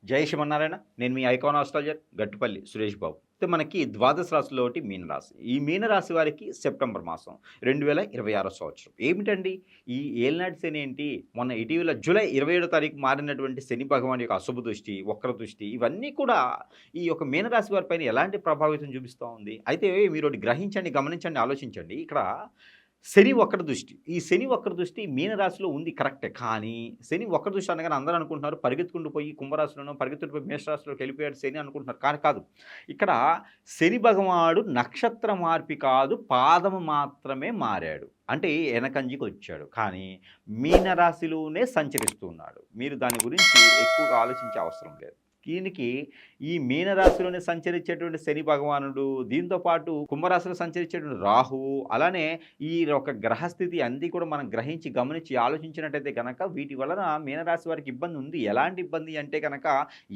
జై శ్రీమన్నారాయణ. నేను మీ icon astrologer Gattupalli Suresh Babu. అయితే మనకి ద్వాదశ రాశిలో ఒకటి మీనరాశి. ఈ మీనరాశి వారికి సెప్టెంబర్ మాసం 2026 సంవత్సరం. ఏమిటండి ఈ ఏలినాటి శని ఏంటి? మొన్న ఇటీవల జూలై 27 తారీఖు మారినటువంటి శని భగవాన్ యొక్క అశుభ దృష్టి, వక్ర దృష్టి ఇవన్నీ కూడా ఈ యొక్క మీనరాశి వారి పైన ఎలాంటి ప్రభావితం చూపిస్తా ఉంది? అయితే మీరోటి గ్రహించండి, గమనించండి, ఆలోచించండి. ఇక్కడ శని వక్ర దృష్టి. ఈ శని వక్ర దృష్టి మీనరాశిలో ఉంది కరెక్టే. కానీ శని వక్ర దృష్టి అనగానే అందరూ అనుకుంటున్నారు పరిగెత్తుకుంటూ పోయి కుంభరాశిలోనో, పరిగెత్తుకుంటూ పోయి మేషరాశిలోకి వెళ్ళిపోయాడు శని అనుకుంటున్నారు. కానీ కాదు. ఇక్కడ శని భగవానుడు నక్షత్ర మార్పి కాదు, పాదము మాత్రమే మారాడు. అంటే ఎనకంజికి వచ్చాడు. కానీ మీనరాశిలోనే సంచరిస్తూ ఉన్నాడు. మీరు దాని గురించి ఎక్కువగా ఆలోచించే అవసరం లేదు. దీనికి ఈ మీనరాశిలోనే సంచరించేటువంటి శని భగవానుడు, దీంతోపాటు కుంభరాశిలో సంచరించేటువంటి రాహువు, అలానే ఈ ఒక గ్రహస్థితి అన్నీ కూడా మనం గ్రహించి గమనించి ఆలోచించినట్టయితే కనుక వీటి వలన మీనరాశి వారికి ఇబ్బంది ఉంది. ఎలాంటి ఇబ్బంది అంటే కనుక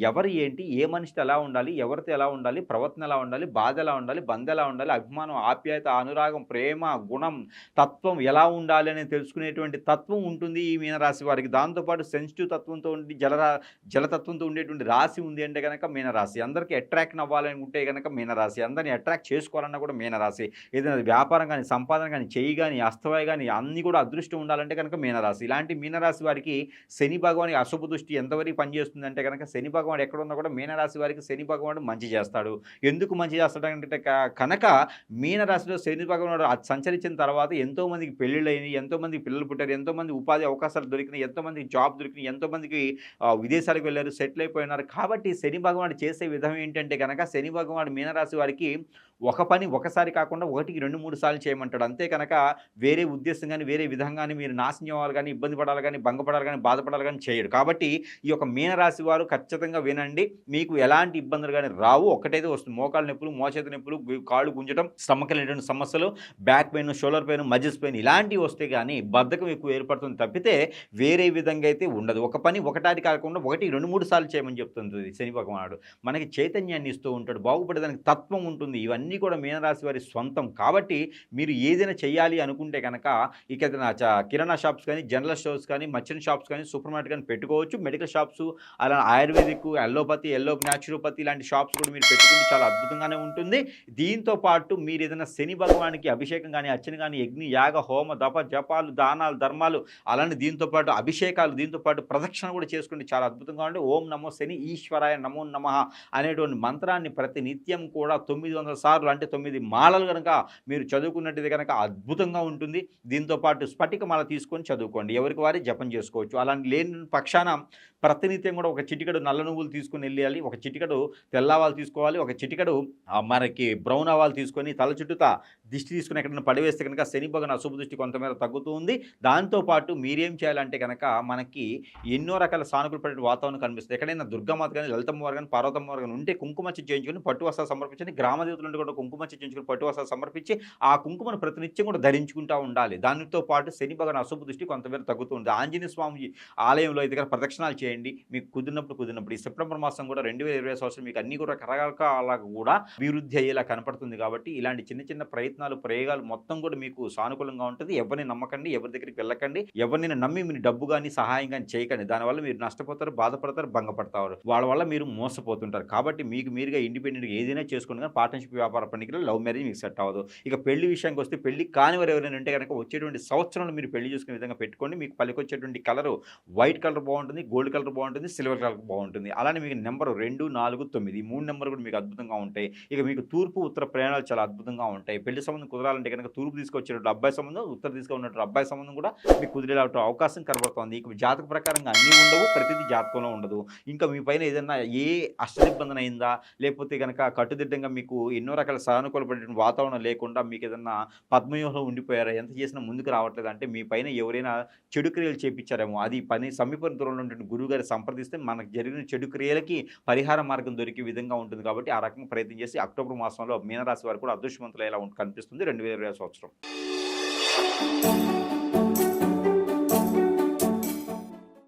ఎవరు ఏంటి, ఏ మనిషితో ఎలా ఉండాలి, ఎవరితో ఎలా ఉండాలి, ప్రవర్తన ఎలా ఉండాలి, బాధ ఎలా ఉండాలి, బంధం ఎలా ఉండాలి, అభిమానం, ఆప్యాయత, అనురాగం, ప్రేమ, గుణం, తత్వం ఎలా ఉండాలి అని తెలుసుకునేటువంటి తత్వం ఉంటుంది ఈ మీనరాశి వారికి. దాంతోపాటు సెన్సిటివ్ తత్వంతో ఉండి జలతత్వంతో ఉండేటువంటి రాశి ఉంది అంటే కనుక మీనరాశి. అందరికీ అట్రాక్ట్ అవ్వాలని ఉంటే కనుక మీనరాశి. అందరినీ అట్రాక్ట్ చేసుకోవాలన్నా కూడా మీనరాశి. ఏదైనా వ్యాపారం కానీ, సంపాదన కానీ, చెయ్యి కానీ, అస్తవాయి కానీ అన్నీ కూడా అదృష్టం ఉండాలంటే కనుక మీనరాశి. ఇలాంటి మీనరాశి వారికి శని భగవాని అశుభ దృష్టి ఎంతవరకు పనిచేస్తుంది అంటే కనుక శని భగవాడు ఎక్కడున్నా కూడా మీనరాశి వారికి శని భగవాడు మంచి చేస్తాడు. ఎందుకు మంచి చేస్తాడంటే కనుక మీనరాశిలో శని భగవానుడు సంచరించిన తర్వాత ఎంతోమందికి పెళ్ళిళ్ళు అయినాయి, ఎంతోమందికి పిల్లలు పుట్టారు, ఎంతోమంది ఉపాధి అవకాశాలు దొరికినాయి, ఎంతోమందికి జాబ్ దొరికినాయి, ఎంతోమందికి విదేశాలకు వెళ్ళారు, సెటిల్ అయిపోయినారు. కాబట్టి శని భగవానుడు చేసే విధం ఏంటంటే కనుక శని భగవానుడు మీనరాశి వారికి ఒక పని ఒకసారి కాకుండా 1, 2, 3 సార్లు చేయమంటాడు. అంతే కనుక వేరే ఉద్దేశం కానీ, వేరే విధంగానే మీరు నాశనం అవ్వాలి కానీ, ఇబ్బంది పడాలి కానీ, భంగపడాలి కానీ, బాధపడాలి కానీ చేయడు. కాబట్టి ఈ యొక్క మీనరాశి వారు ఖచ్చితంగా వినండి. మీకు ఎలాంటి ఇబ్బందులు కానీ రావు. ఒక్కటైతే వస్తుంది, మోకాళ్ళ నొప్పులు, మోచేతి నొప్పులు, కాళ్ళు గుంజడం, స్టమక్‌లేటువంటి సమస్యలు, back pain, shoulder pain, muscles pain ఇలాంటివి వస్తే కానీ బద్ధకం ఎక్కువ ఏర్పడుతుంది తప్పితే వేరే విధంగా అయితే ఉండదు. ఒక పని ఒకటాటి కాకుండా 1, 2, 3 సార్లు చేయమని చెప్తుంది శని భగవానుడు. మనకి చైతన్యాన్ని ఇస్తూ ఉంటాడు, బాగుపడేదానికి తత్వం ఉంటుంది. ఇవన్నీ కూడా మీనరాశి వారి సొంతం. కాబట్టి మీరు ఏదైనా చేయాలి అనుకుంటే కనుక ఇక కిరాణా షాప్స్ కానీ, జనరల్ స్టోర్స్ కానీ, మర్చెంట్ షాప్స్ కానీ, సూపర్ మార్కెట్ కానీ పెట్టుకోవచ్చు. మెడికల్ షాప్స్, అలా ఆయుర్వేదిక్, అల్లోపతి, న్యాచురోపతి ఇలాంటి షాప్స్ కూడా మీరు పెట్టుకుంటే చాలా అద్భుతంగానే ఉంటుంది. దీంతో పాటు మీరు ఏదైనా శని భగవానికి అభిషేకం కానీ, అర్చన కానీ, యజ్ఞ, యాగ, హోమ, దప, జపాలు, దానాలు, ధర్మాలు, అలానే దీంతో పాటు అభిషేకాలు, దీంతో పాటు ప్రదక్షిణ కూడా చేసుకుంటే చాలా అద్భుతంగా ఉంటే ఓం నమో శని ఈశ్వరాయ నమో నమః అనేటువంటి మంత్రాన్ని ప్రతి నిత్యం కూడా 900 సార్లు అంటే 9 మాలలు కనుక మీరు చదువుకున్నట్టుది కనుక అద్భుతంగా ఉంటుంది. దీంతో పాటు స్ఫటిక మాల తీసుకొని చదువుకోండి. ఎవరికి వారి జపం చేసుకోవచ్చు. అలాంటి లేని పక్షాన ప్రతినిత్యం కూడా ఒక చిటికెడు నల్ల నువ్వులు తీసుకొని వెళ్ళాలి, ఒక చిటికెడు తెల్లవాళ్ళు తీసుకోవాలి, ఒక చిటికెడు మనకి బ్రౌన్ ఆవాలు తీసుకొని తల చుట్టూతా దిష్టి తీసుకుని ఎక్కడైనా పడివేస్తే కనుక శని భగవాన్ అశుభ దృష్టి కొంతమేర తగ్గుతూ ఉంది. దాంతోపాటు మీరేం చేయాలంటే కనుక మనకి ఎన్నో రకాల సానుకూల పడే వాతావరణం కనిపిస్తుంది. ఎక్కడైనా దుర్గామాత కానీ, లలితమ్మ వారు కానీ, పార్వతమ్మ వారు కానీ ఉంటే కుంకుమచ్చి చేయించుకొని పట్టు వస్త్రాలు సమర్పించండి. గ్రామ దేవతల నుండి కూడా కుంకుమచ్చి చేయించుకొని పట్టు వస్త్రాలు సమర్పించి ఆ కుంకుమను ప్రతినిత్యం కూడా ధరించుకుంటూ ఉండాలి. దానితో పాటు శని భగవాన్ అశుభ దృష్టి కొంతమేర తగ్గుతూ ఉంది. ఆంజనేయ స్వామి ఆలయంలో అయితే ప్రదక్షిణాలు చేయండి. మీకు కుదిరినప్పుడు ఈ సెప్టెంబర్ మాసం కూడా 2020 సంవత్సరం మీకు అన్ని కూడా రకరకాల కూడా అభివృద్ధి అయ్యేలా కనపడుతుంది. కాబట్టి ఇలాంటి చిన్న చిన్న ప్రయత్నాలు, ప్రయోగాలు మొత్తం కూడా మీకు సానుకూలంగా ఉంటుంది. ఎవరిని నమ్మకండి, ఎవరి దగ్గరికి వెళ్ళకండి, ఎవరిని నమ్మి మీరు డబ్బు కానీ, సహాయం కానీ చేయకండి. దానివల్ల మీరు నష్టపోతారు, బాధపడతారు, భంగపడతారు. వాళ్ళ వల్ల మీరు మోసపోతుంటారు. కాబట్టి మీకు మీరుగా ఇండిపెండెంట్గా ఏదైనా చేసుకోండి. కానీ పార్ట్నర్షిప్ వ్యాపార పనికిలో లవ్ మ్యారేజ్ మీకు సెట్ అవ్వదు. ఇక పెళ్లి విషయానికి వస్తే పెళ్లి కాని వారు ఎవరైనా ఉంటే కనుక వచ్చేటువంటి సంవత్సరంలో మీరు పెళ్లి చేసుకునే విధంగా పెట్టుకోండి. మీకు పలికొచ్చేటువంటి కలరు వైట్ కలర్ బాగుంటుంది, గోల్డ్ కలర్ బాగుంటుంది, సిల్వర్ కలర్ బాగుంటుంది. అలానే మీకు నెంబర్ 2, 4, 9 ఈ 3 నెంబర్ కూడా మీకు అద్భుతంగా ఉంటాయి. ఇక మీకు తూర్పు, ఉత్తర ప్రయాణాలు చాలా అద్భుతంగా ఉంటాయి. పెళ్లి సంబంధం కుదరాలంటే కనుక తూర్పు తీసుకొచ్చేటువంటి అబ్బాయి సంబంధం, ఉత్తర తీసుకున్నటువంటి అబ్బాయి సంబంధం కూడా మీకు కుదిరేలా అవకాశం కనబడుతుంది. ఇక జాతక ప్రకారంగా అన్నీ ఉండవు, ప్రతిదీ జాతకంలో ఉండదు. ఇంకా మీ పైన ఏదైనా ఏ అష్టదిబ్బందన అయిందా, లేకపోతే కనుక కట్టుదిట్టంగా మీకు ఎన్నో రకాల సానుకూలపడేటువంటి వాతావరణం లేకుండా మీకు ఏదన్నా పద్మవ్యూహంలో ఉండిపోయారా, ఎంత చేసినా ముందుకు రావట్లేదు అంటే మీ పైన ఎవరైనా చెడు క్రియలు చేపించారేమో. అది పని సమీప దూరంలో ఉన్నటువంటి గురువు గారి సంప్రదిస్తే మనకు జరిగిన చెడు క్రియలకి పరిహార మార్గం దొరికే విధంగా ఉంటుంది. కాబట్టి ఆ రకంగా ప్రయత్నం చేసి అక్టోబర్ మాసంలో మీనరాశి వారు కూడా అదృష్టవంతులు ఎలా కనిపిస్తుంది 2020 సంవత్సరం.